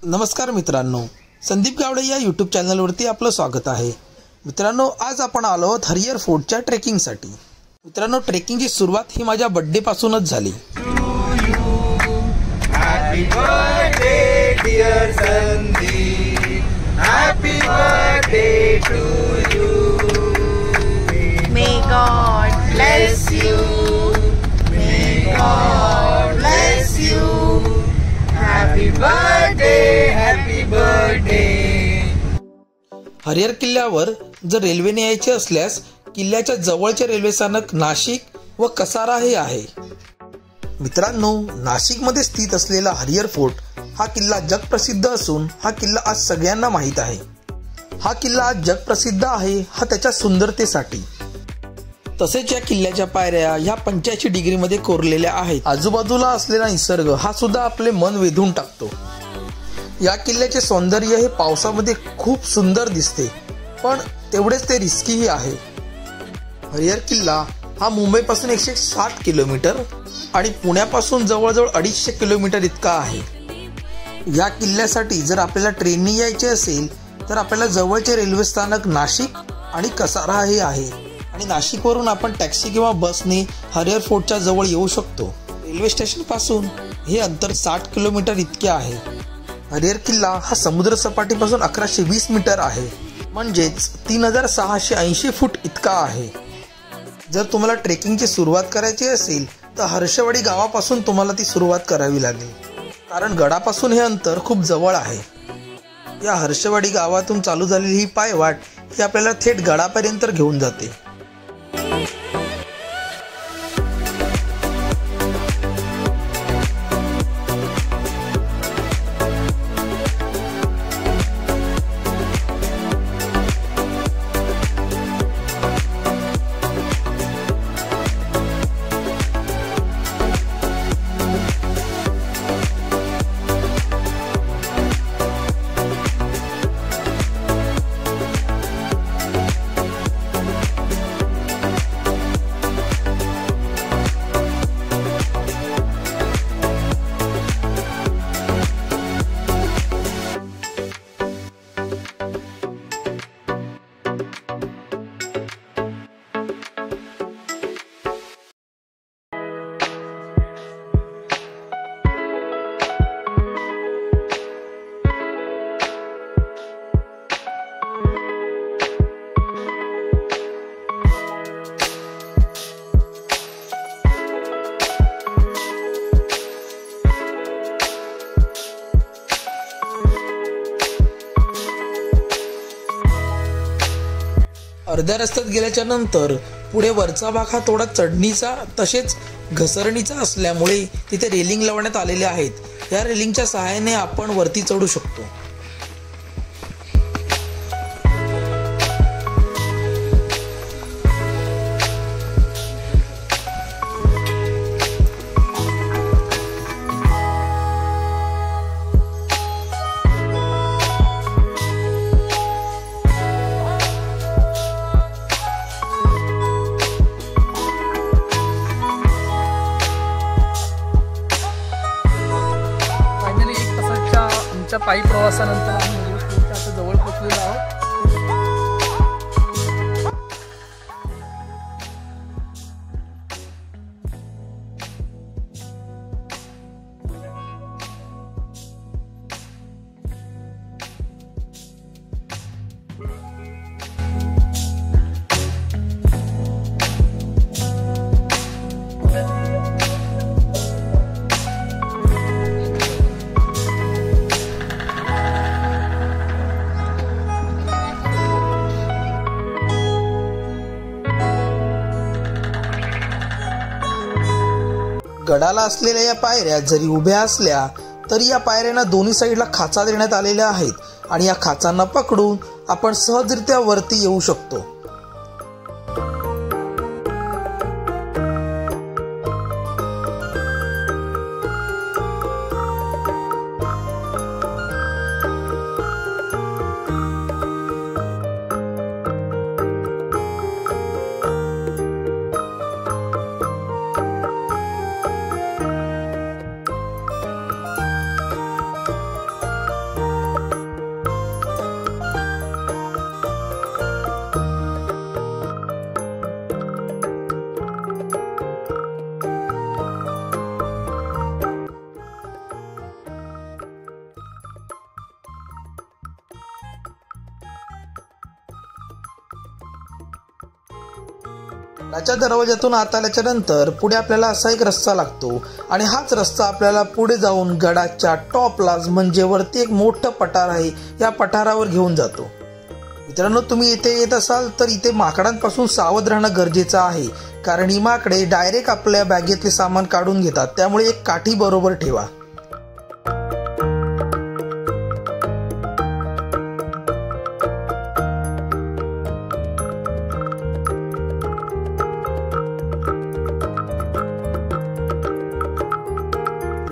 नमस्कार मित्रांनो, संदीप गावडे या यूट्यूब चॅनलवरती आपलं स्वागत आहे। मित्रांनो, आज आपण आलो आहोत हरिहर फोर्टच्या ट्रेकिंगसाठी। मित्रांनो, ट्रेकिंगची सुरुवात ही माझ्या बर्थडे पासूनच झाली। Happy birthday dear Sandeep, happy birthday to you, may God bless you, may God bless you, happy birthday, happy birthday. Harihar किल्ल्यावर जर रेल्वेने यायचे असल्यास किल्ल्याच्या जवळचे रेल्वे स्थानक नाशिक व कसारा हे आहे। मित्रांनो, नाशिकमध्ये स्थित असलेला हरिहर फोर्ट हा किल्ला जगप्रसिद्ध असून हा किल्ला आज सगळ्यांना माहीत आहे। हा किल्ला आज जगप्रसिद्ध आहे हा त्याच्या सुंदरतेसाठी। तसेच या किल्ल्याच्या पायऱ्या ह्या 85 डिग्रीमध्ये कोरलेल्या आहेत। आजूबाजूला असलेला निसर्ग हा सुद्धा आपले मन वेधून टाकतो। या किल्ल्याचे सौंदर्य हे पावसामध्ये खूप सुंदर दिसते, पण तेवढेच ते रिस्कीही आहे। हरिहर किल्ला हा मुंबईपासून 160 किलोमीटर आणि पुण्यापासून जवळजवळ 250 किलोमीटर इतका आहे। या किल्ल्यासाठी जर आपल्याला ट्रेनने यायचे असेल तर आपल्याला जवळचे रेल्वे स्थानक नाशिक आणि कसारा हे आहे आणि नाशिकवरून आपण टॅक्सी किंवा बसने हरिहर फोर्टच्या जवळ येऊ शकतो। रेल्वे स्टेशन पासून हे अंतर 60 किलोमीटर इतके आहे। हरिहर किल्ला हा समुद्र सपाटीपासून 1120 मीटर आहे, म्हणजेच 3680 फूट इतका आहे। जर तुम्हाला ट्रेकिंगची सुरुवात करायची असेल तर हर्षवाडी गावापासून तुम्हाला ती सुरुवात करावी लागेल, कारण गडापासून हे अंतर खूप जवळ आहे। या हर्षवाडी गावातून चालू झालेली ही पायवाट ही आपल्याला थेट गडापर्यंत घेऊन जाते। अर्ध्या रस्त्यात गेल्याच्या नंतर पुढे वरचा भाग हा थोडा चढणीचा तसेच घसरणीचा असल्यामुळे तिथे रेलिंग लावण्यात आलेले आहेत। या रेलिंगच्या सहाय्याने आपण वरती चढू शकतो। पायी प्रवासानंतर आम्ही जवळ पोहोचलेलो आहोत। गडाला असलेल्या या पायऱ्या जरी उभ्या असल्या तरी या पायऱ्यांना दोन्ही साईडला खाचा देण्यात आलेल्या आहेत आणि या खाचांना पकडून आपण सहजरित्या वरती येऊ शकतो। गडाच्या दरवाज्यातून आत आल्याच्या नंतर पुढे आपल्याला असा एक रस्ता लागतो आणि हाच रस्ता आपल्याला पुढे जाऊन गडाच्या टॉपलाच म्हणजे वरती एक मोठं पठार आहे या पठारावर घेऊन जातो. मित्रांनो, तुम्ही इथे येत असाल तर इथे माकडांपासून सावध राहणं गरजेचं आहे, कारण ही माकडे डायरेक्ट आपल्या बॅगेतले सामान काढून घेतात. त्यामुळे एक काठी बरोबर ठेवा.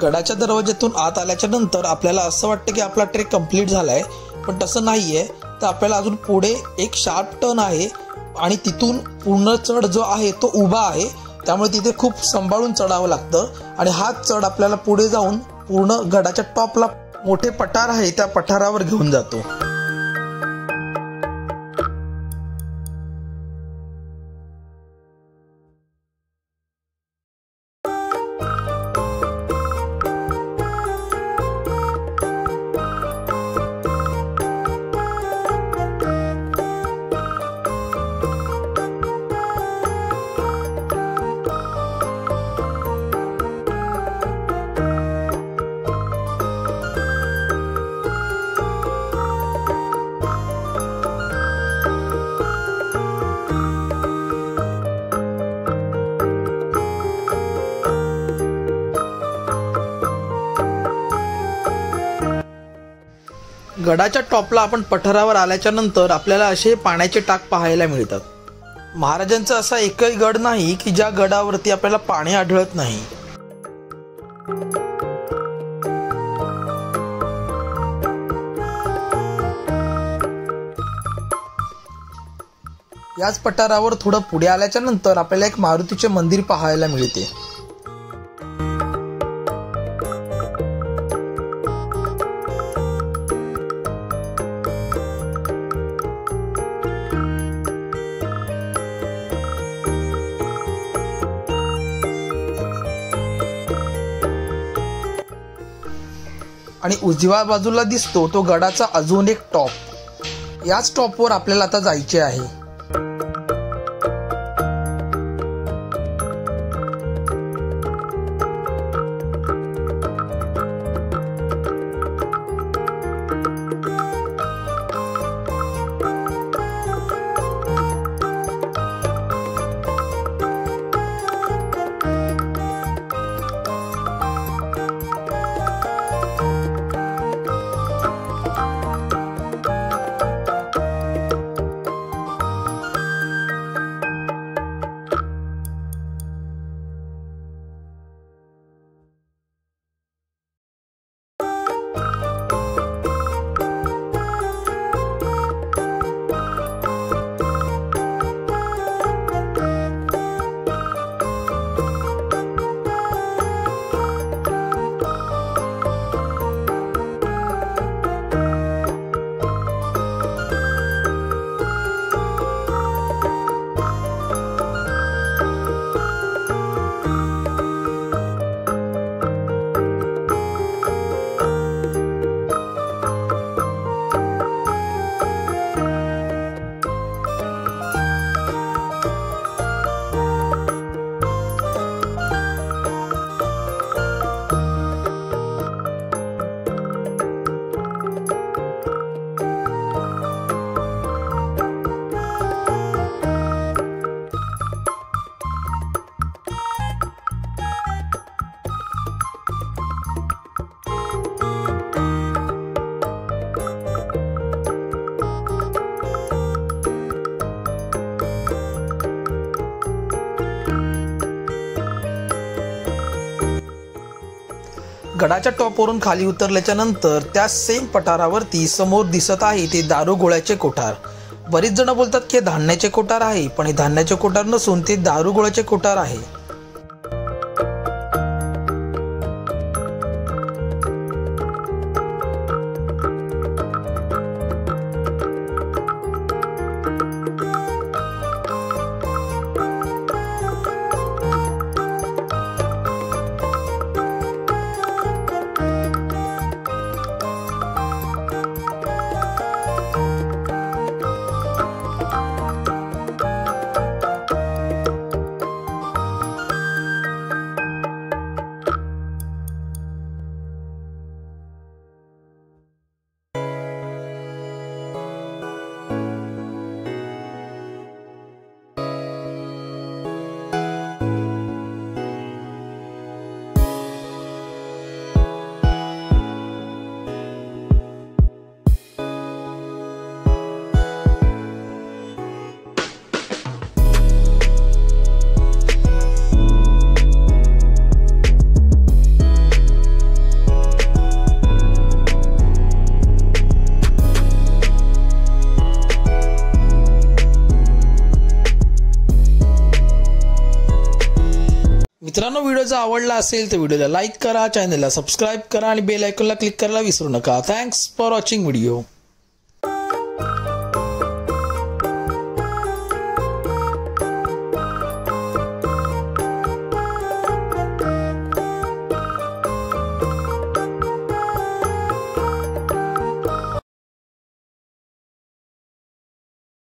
गडाच्या दरवाज्यातून आत आल्याच्या नंतर आपल्याला असं वाटतं की आपला ट्रेक कंप्लीट झालाय, पण तसं नाहीये. तर आपल्याला अजून पुढे एक शार्प टर्न आहे आणि तिथून पूर्ण चढ जो आहे तो उभा आहे, त्यामुळे तिथे खूप सांभाळून चढावं लागतं. आणि हा चढ आपल्याला पुढे जाऊन पूर्ण गडाच्या टॉपला मोठे पठार आहे त्या पठारावर घेऊन जातो. गडाच्या टॉपला आपण पठारावर आल्याच्या नंतर आपल्याला असे पाण्याचे टाक पाहायला मिळतात. महाराजांचा असा एकही गड नाही की ज्या गडावरती आपल्याला पाणी आढळत नाही. याच पठारावर थोडं पुढे आल्याच्या नंतर आपल्याला एक मारुतीचे मंदिर पाहायला मिळते. आणि उजव्या बाजूला दिसतो तो गडाचा अजून एक टॉप. याच टॉपवर आपल्याला आता जायचे आहे. गडाच्या टॉपवरून खाली उतरल्याच्या नंतर त्या सेम पठारावरती समोर दिसत आहे ते दारूगोळ्याचे कोठार. बरीच जण बोलतात की धान्याचे कोठार आहे, पण हे धान्याचे कोठार नसून ते दारूगोळ्याचे कोठार आहे. मित्रांनो, व्हिडिओ जर आवडला असेल तर व्हिडिओला लाईक करा, चॅनलला सबस्क्राईब करा आणि बेल आयकॉनला क्लिक करायला विसरू नका. Thanks for watching video.